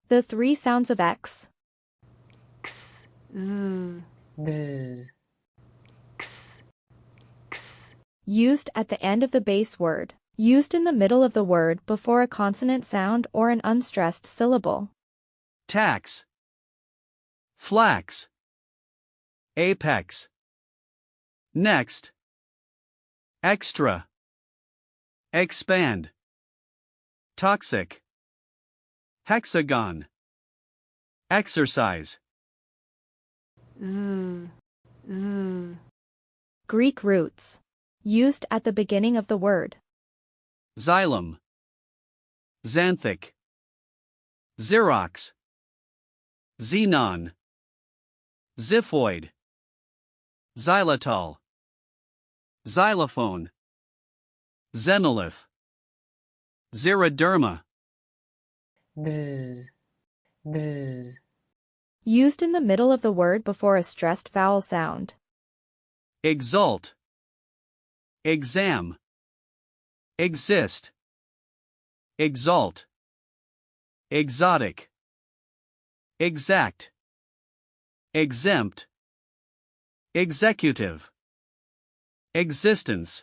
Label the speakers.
Speaker 1: The three sounds of X.
Speaker 2: X, Z, bzz. X, X.
Speaker 1: Used at the end of the base word. Used in the middle of the word before a consonant sound or an unstressed syllable.
Speaker 3: Tax. Flax. Apex. Next. Extra. Expand. Toxic. Hexagon. Exercise.
Speaker 2: Z, Z.
Speaker 1: Greek roots. Used at the beginning of the word.
Speaker 3: Xylem. Xanthic. Xerox. Xenon. Xiphoid. Xylitol. Xylophone. Xenolith. Xeroderma.
Speaker 2: Bzz, bzz.
Speaker 1: Used in the middle of the word before a stressed vowel sound.
Speaker 3: Exult. Exam. Exist. Exalt. Exotic. Exact. Exempt. Executive. Existence.